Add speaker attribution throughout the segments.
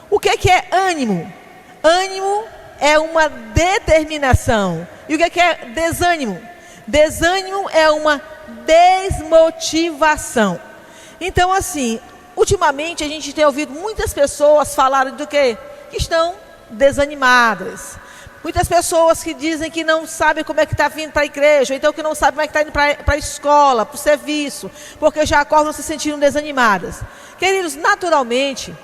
Speaker 1: O que é ânimo? Ânimo é uma determinação. E o que é desânimo? Desânimo é uma desmotivação. Então, assim, ultimamente a gente tem ouvido muitas pessoas falarem do quê? Que estão desanimadas. Muitas pessoas que dizem que não sabem como é que está vindo para a igreja, ou então que não sabem como é que está indo para a escola, para o serviço, porque já acordam se sentindo desanimadas. Queridos, naturalmente,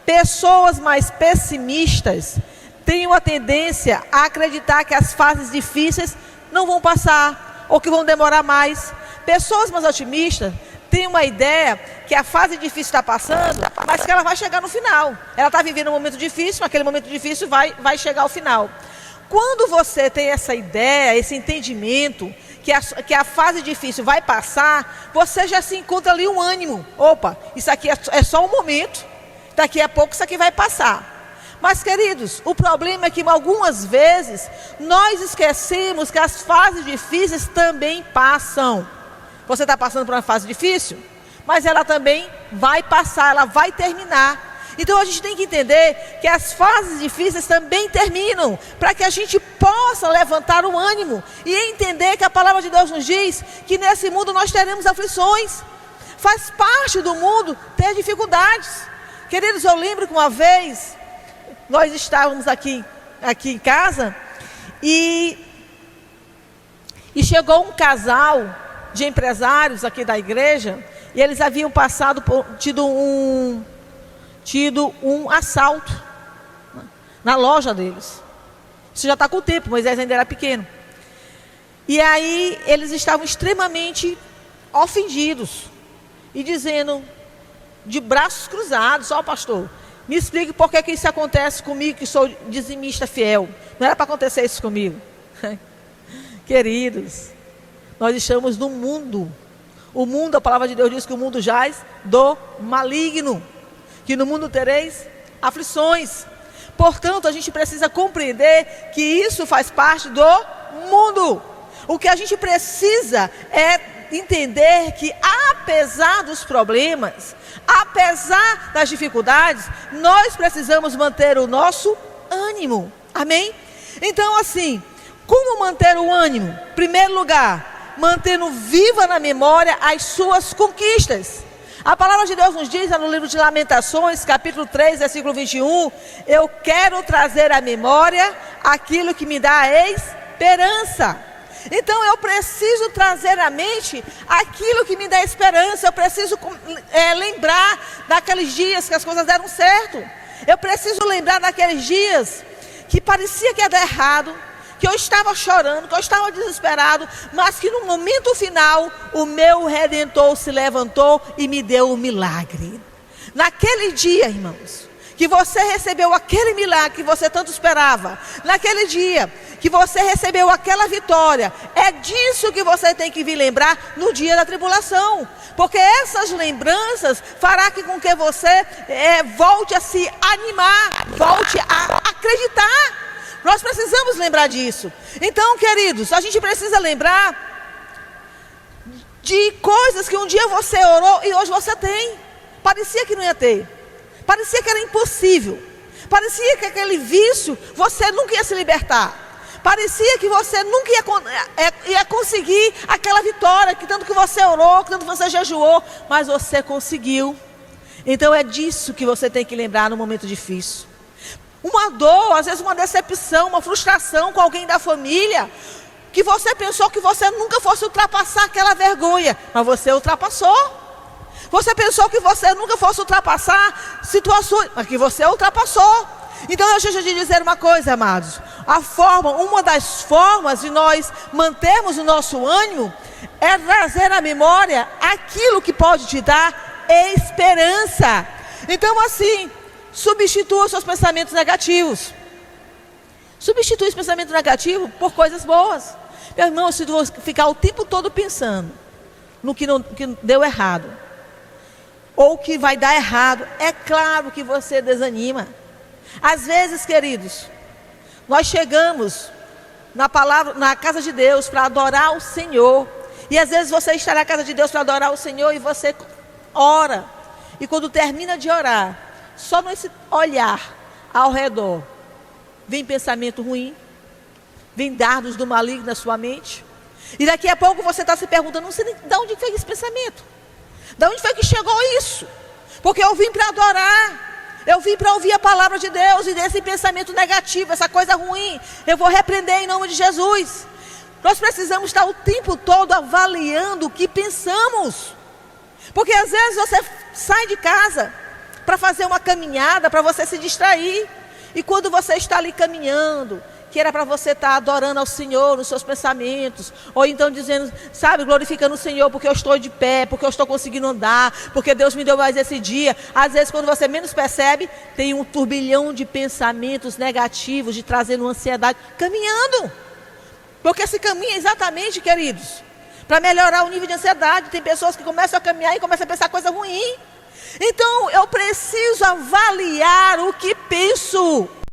Speaker 1: pessoas mais pessimistas têm uma tendência a acreditar que as fases difíceis não vão passar, ou que vão demorar mais. Pessoas mais otimistas têm uma ideia que a fase difícil está passando, mas que ela vai chegar no final. Ela está vivendo um momento difícil, mas aquele momento difícil vai chegar ao final. Quando você tem essa ideia, esse entendimento, que a fase difícil vai passar, você já se encontra ali um ânimo. Opa, isso aqui é só um momento, daqui a pouco isso aqui vai passar. Mas, queridos, o problema é que algumas vezes nós esquecemos que as fases difíceis também passam. Você está passando por uma fase difícil, mas ela também vai passar, ela vai terminar. Então a gente tem que entender que as fases difíceis também terminam, para que a gente possa levantar o ânimo e entender que a palavra de Deus nos diz que nesse mundo nós teremos aflições. Faz parte do mundo ter dificuldades. Queridos, eu lembro que uma vez nós estávamos aqui em casa e chegou um casal de empresários aqui da igreja, e eles haviam tido um assalto na loja deles. Isso já está com o tempo, Moisés ainda era pequeno. E aí eles estavam extremamente ofendidos e dizendo, de braços cruzados: ó, pastor, me explique por que isso acontece comigo, que sou dizimista fiel. Não era para acontecer isso comigo. Queridos, nós estamos no mundo. O mundo, a palavra de Deus diz que o mundo jaz do maligno, que no mundo tereis aflições. Portanto, a gente precisa compreender que isso faz parte do mundo. O que a gente precisa é entender que, apesar dos problemas, apesar das dificuldades, nós precisamos manter o nosso ânimo. Amém? Então, assim, como manter o ânimo? Em primeiro lugar, mantendo viva na memória as suas conquistas. A palavra de Deus nos diz no livro de Lamentações, capítulo 3, versículo 21, eu quero trazer à memória aquilo que me dá esperança. Então eu preciso trazer à mente aquilo que me dá esperança. Eu preciso lembrar daqueles dias que as coisas deram certo. Eu preciso lembrar daqueles dias que parecia que ia dar errado, que eu estava chorando, que eu estava desesperado, mas que no momento final o meu Redentor se levantou e me deu um milagre. Naquele dia, irmãos, que você recebeu aquele milagre que você tanto esperava, naquele dia que você recebeu aquela vitória, é disso que você tem que vir lembrar no dia da tribulação, porque essas lembranças fará com que você volte a se animar, volte a acreditar. Nós precisamos lembrar disso. Então, queridos, a gente precisa lembrar de coisas que um dia você orou e hoje você tem. Parecia que não ia ter. Parecia que era impossível. Parecia que aquele vício você nunca ia se libertar. Parecia que você nunca ia conseguir aquela vitória, que tanto que você orou, que tanto que você jejuou, mas você conseguiu. Então é disso que você tem que lembrar no momento difícil. Uma dor, às vezes uma decepção, uma frustração com alguém da família, que você pensou que você nunca fosse ultrapassar aquela vergonha, mas você ultrapassou. Você pensou que você nunca fosse ultrapassar situações, mas que você ultrapassou. Então eu deixo de dizer uma coisa, amados. Uma das formas de nós mantermos o nosso ânimo é trazer à memória aquilo que pode te dar esperança. Então, assim, substitua os seus pensamentos negativos. Substitui os pensamentos negativos por coisas boas. Meu irmão, se você ficar o tempo todo pensando no que deu errado, ou que vai dar errado, é claro que você desanima. Às vezes, queridos, nós chegamos na casa de Deus para adorar o Senhor. E às vezes você está na casa de Deus para adorar o Senhor e você ora. E quando termina de orar, só nesse olhar ao redor, vem pensamento ruim, vem dardos do maligno na sua mente. E daqui a pouco você está se perguntando, não sei de onde foi esse pensamento. De onde foi que chegou isso? Porque eu vim para adorar. Eu vim para ouvir a palavra de Deus. E desse pensamento negativo, essa coisa ruim, eu vou repreender em nome de Jesus. Nós precisamos estar o tempo todo avaliando o que pensamos. Porque às vezes você sai de casa para fazer uma caminhada, para você se distrair. E quando você está ali caminhando, que era para você estar adorando ao Senhor nos seus pensamentos, ou então dizendo, sabe, glorificando o Senhor porque eu estou de pé, porque eu estou conseguindo andar, porque Deus me deu mais esse dia. Às vezes quando você menos percebe, tem um turbilhão de pensamentos negativos, de trazendo ansiedade, caminhando. Porque se caminha exatamente, queridos, para melhorar o nível de ansiedade. Tem pessoas que começam a caminhar e começam a pensar coisa ruim. Então eu preciso avaliar o que penso.